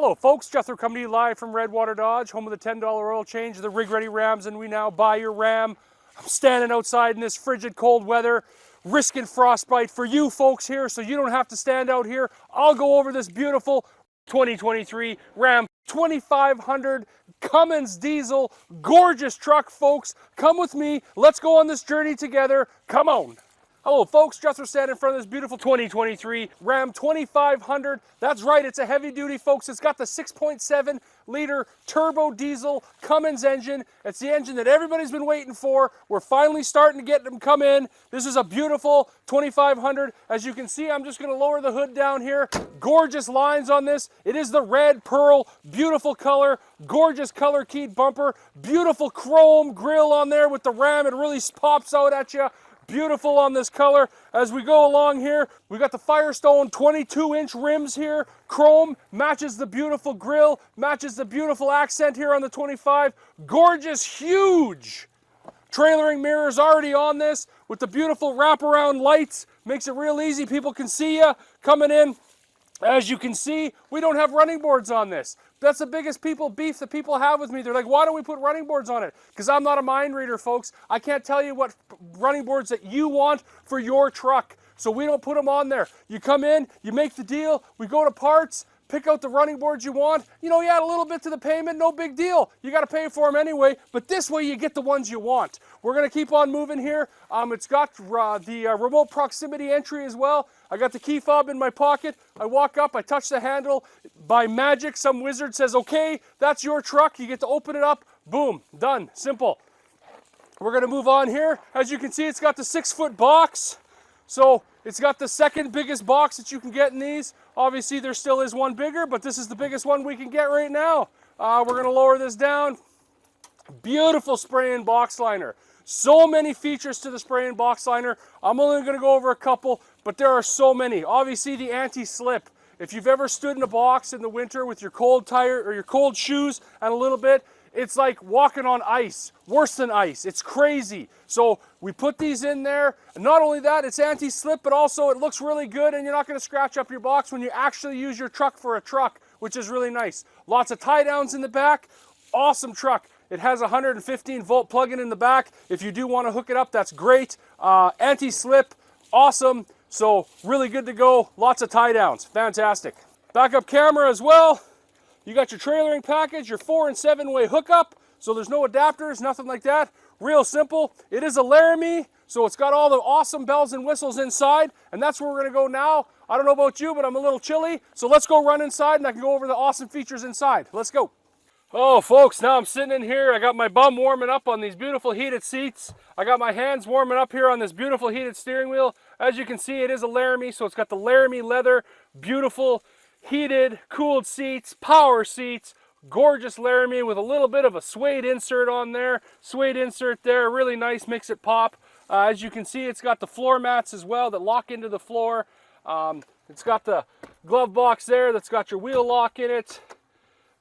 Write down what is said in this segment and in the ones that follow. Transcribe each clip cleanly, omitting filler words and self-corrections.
Hello folks, Jethro coming to you live from Redwater Dodge, home of the $10 oil change, the rig ready Rams, and we now buy your Ram. I'm standing outside in this frigid cold weather, risking frostbite for you folks here, so you don't have to stand out here. I'll go over this beautiful 2023 Ram 2500 Cummins diesel, gorgeous truck folks. Come with me, let's go on this journey together, come on. Hello folks, Jethro standing in front of this beautiful 2023 Ram 2500. That's right, it's a heavy duty folks. It's got the 6.7 liter turbo diesel Cummins engine. It's the engine that everybody's been waiting for. We're finally starting to get them come in. This is a beautiful 2500. As you can see, I'm just gonna lower the hood down here. Gorgeous lines on this. It is the red pearl, beautiful color, gorgeous color keyed bumper, beautiful chrome grille on there with the Ram. It really pops out at you. Beautiful on this color. As we go along here, we got the Firestone 22-inch rims here. Chrome matches the beautiful grille, matches the beautiful accent here on the 25. Gorgeous, huge trailering mirrors already on this with the beautiful wraparound lights. Makes it real easy. People can see you coming in. As you can see, we don't have running boards on this. That's the biggest beef that people have with me. They're like, why don't we put running boards on it? Because I'm not a mind reader, folks. I can't tell you what running boards that you want for your truck. So we don't put them on there. You come in, you make the deal, we go to parts, pick out the running boards you want. You know, you add a little bit to the payment, no big deal. You got to pay for them anyway, but this way you get the ones you want. We're going to keep on moving here. It's got the remote proximity entry as well. I got the key fob in my pocket. I walk up, I touch the handle. By magic, some wizard says, okay, that's your truck. You get to open it up. Boom, done, simple. We're going to move on here. As you can see, it's got the 6-foot box. So it's got the second biggest box that you can get in these. Obviously, there still is one bigger, but this is the biggest one we can get right now. We're going to lower this down. Beautiful spray and box liner. So many features to the spray and box liner. I'm only going to go over a couple, but there are so many. Obviously, the anti-slip. If you've ever stood in a box in the winter with your cold tire or your cold shoes and a little bit, it's like walking on ice, worse than ice. It's crazy. So we put these in there. And not only that, it's anti-slip, but also it looks really good and you're not going to scratch up your box when you actually use your truck for a truck, which is really nice. Lots of tie downs in the back. Awesome truck. It has a 115-volt plug-in in the back. If you do want to hook it up, that's great. Anti-slip, awesome. So really good to go. Lots of tie downs. Fantastic. Backup camera as well. You got your trailering package, your 4- and 7-way hookup, so there's no adapters, nothing like that. Real simple. It is a Laramie, so it's got all the awesome bells and whistles inside, and that's where we're going to go now. I don't know about you, but I'm a little chilly, so let's go run inside, and I can go over the awesome features inside. Let's go. Oh, folks, now I'm sitting in here. I got my bum warming up on these beautiful heated seats. I got my hands warming up here on this beautiful heated steering wheel. As you can see, it is a Laramie, so it's got the Laramie leather, beautiful heated, cooled seats, power seats, gorgeous Laramie with a little bit of a suede insert on there. Suede insert there, really nice, makes it pop. As you can see, it's got the floor mats as well that lock into the floor. It's got the glove box there that's got your wheel lock in it.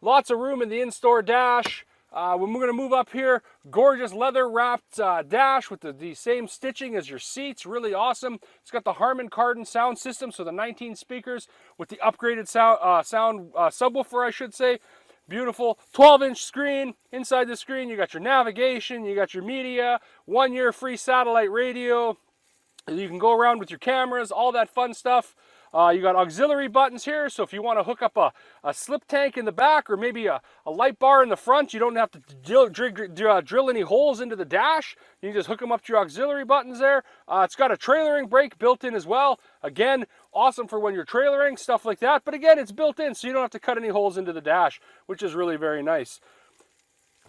Lots of room in the in-store dash. When we're going to move up here, gorgeous leather wrapped dash with the same stitching as your seats, really awesome. It's got the Harman Kardon sound system, so the 19 speakers with the upgraded sound subwoofer, I should say. Beautiful 12-inch screen. Inside the screen, you got your navigation, you got your media, 1-year free satellite radio. You can go around with your cameras, all that fun stuff. You got auxiliary buttons here, so if you want to hook up a slip tank in the back or maybe a light bar in the front, you don't have to drill any holes into the dash. You can just hook them up to your auxiliary buttons there. It's got a trailering brake built in as well. Again, awesome for when you're trailering, stuff like that. But again, it's built in, so you don't have to cut any holes into the dash, which is really very nice.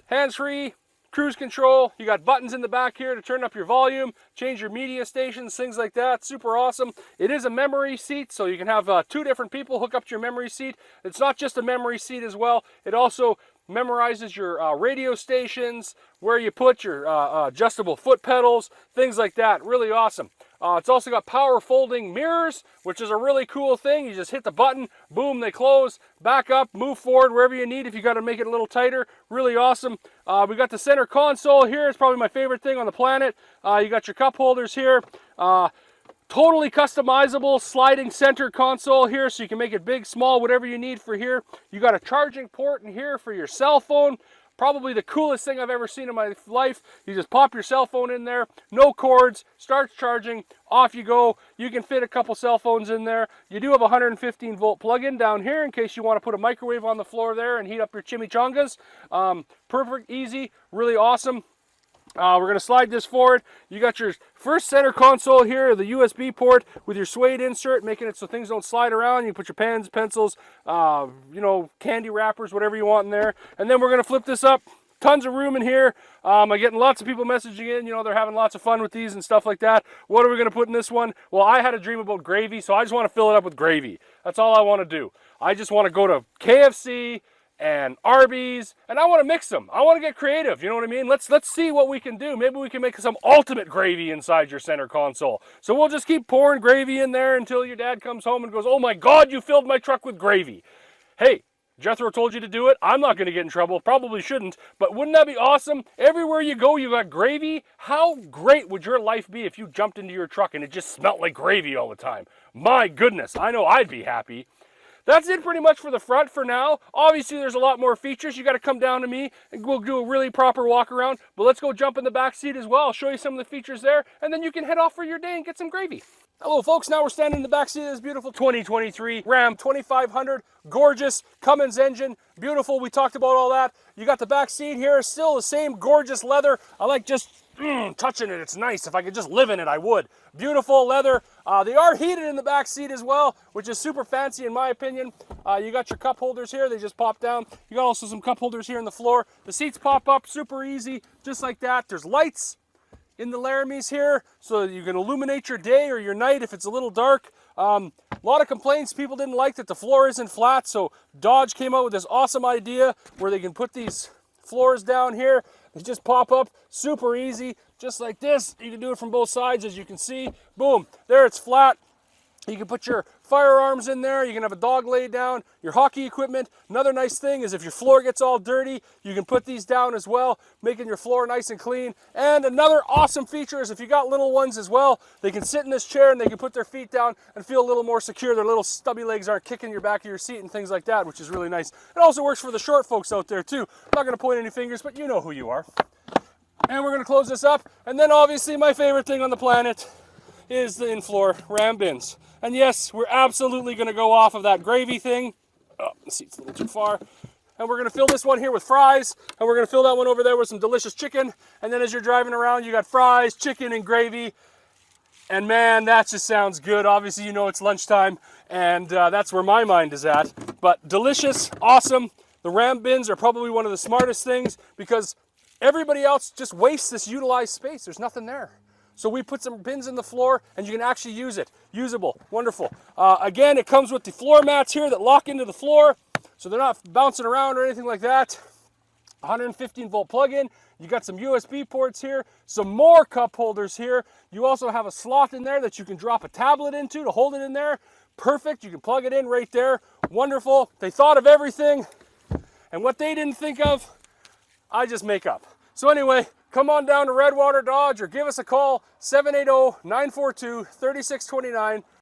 Hands-free. Cruise control, you got buttons in the back here to turn up your volume, change your media stations, things like that. Super awesome. It is a memory seat, so you can have 2 different people hook up to your memory seat. It's not just a memory seat as well. It also memorizes your radio stations, where you put your adjustable foot pedals, things like that. Really awesome. It's also got power folding mirrors, which is a really cool thing. You just hit the button, boom, they close, back up, move forward wherever you need if you got to make it a little tighter. Really awesome. We got the center console here. It's probably my favorite thing on the planet. You got your cup holders here. Totally customizable sliding center console here, so you can make it big, small, whatever you need for here. You got a charging port in here for your cell phone. Probably the coolest thing I've ever seen in my life. You just pop your cell phone in there, no cords, starts charging, off you go. You can fit a couple cell phones in there. You do have a 115 volt plug-in down here in case you want to put a microwave on the floor there and heat up your chimichangas. Perfect, easy, really awesome. We're going to slide this forward. You got your first center console here, the USB port with your suede insert, making it so things don't slide around. You put your pens, pencils, you know, candy wrappers, whatever you want in there. And then we're going to flip this up. Tons of room in here. I'm getting lots of people messaging in, you know, they're having lots of fun with these and stuff like that. What are we going to put in this one? Well, I had a dream about gravy, so I just want to fill it up with gravy. That's all I want to do. I just want to go to KFC and Arby's, and I want to mix them. I want to get creative, you know what I mean? Let's see what we can do. Maybe we can make some ultimate gravy inside your center console. So we'll just keep pouring gravy in there until your dad comes home and goes, oh my God, you filled my truck with gravy. Hey, Jethro told you to do it. I'm not going to get in trouble. Probably shouldn't, but wouldn't that be awesome? Everywhere you go, you got gravy. How great would your life be if you jumped into your truck and it just smelled like gravy all the time? My goodness, I know I'd be happy. That's it pretty much for the front for now. Obviously, there's a lot more features. You got to come down to me and we'll do a really proper walk around. But let's go jump in the back seat as well. I'll show you some of the features there, and then you can head off for your day and get some gravy. Hello folks, now we're standing in the back seat of this beautiful 2023 Ram 2500. Gorgeous Cummins engine, beautiful. We talked about all that. You got the back seat here, still the same gorgeous leather. I like just touching it. It's nice. If I could just live in it, I would. Beautiful leather. They are heated in the back seat as well, which is super fancy in my opinion. You got your cup holders here. They just pop down. You got also some cup holders here in the floor. The seats pop up super easy, just like that. There's lights in the Laramies here, so you can illuminate your day or your night if it's a little dark. A lot of complaints. People didn't like that the floor isn't flat, so Dodge came out with this awesome idea where they can put these floors down here. They just pop up super easy, just like this. You can do it from both sides, as you can see. Boom, there it's flat. You can put your firearms in there. You can have a dog laid down, your hockey equipment. Another nice thing is if your floor gets all dirty, you can put these down as well, making your floor nice and clean. And another awesome feature is if you got little ones as well, they can sit in this chair and they can put their feet down and feel a little more secure. Their little stubby legs aren't kicking your back of your seat and things like that, which is really nice. It also works for the short folks out there too. I'm not going to point any fingers, but you know who you are. And we're going to close this up. And then obviously my favorite thing on the planet is the in-floor Ram bins. And yes, we're absolutely going to go off of that gravy thing. Oh, the seat's a little too far. And we're going to fill this one here with fries. And we're going to fill that one over there with some delicious chicken. And then as you're driving around, you got fries, chicken, and gravy. And man, that just sounds good. Obviously, you know it's lunchtime. And that's where my mind is at. But delicious, awesome. The Ram bins are probably one of the smartest things because everybody else just wastes this utilized space. There's nothing there. So we put some bins in the floor and you can actually use it. Usable, wonderful. Again, it comes with the floor mats here that lock into the floor so they're not bouncing around or anything like that. 115 volt plug-in. You got some USB ports here, some more cup holders here. You also have a slot in there that you can drop a tablet into to hold it in there. Perfect, you can plug it in right there. Wonderful. They thought of everything, and what they didn't think of, I just make up. So anyway, come on down to Redwater Dodge or give us a call, 780-942-3629.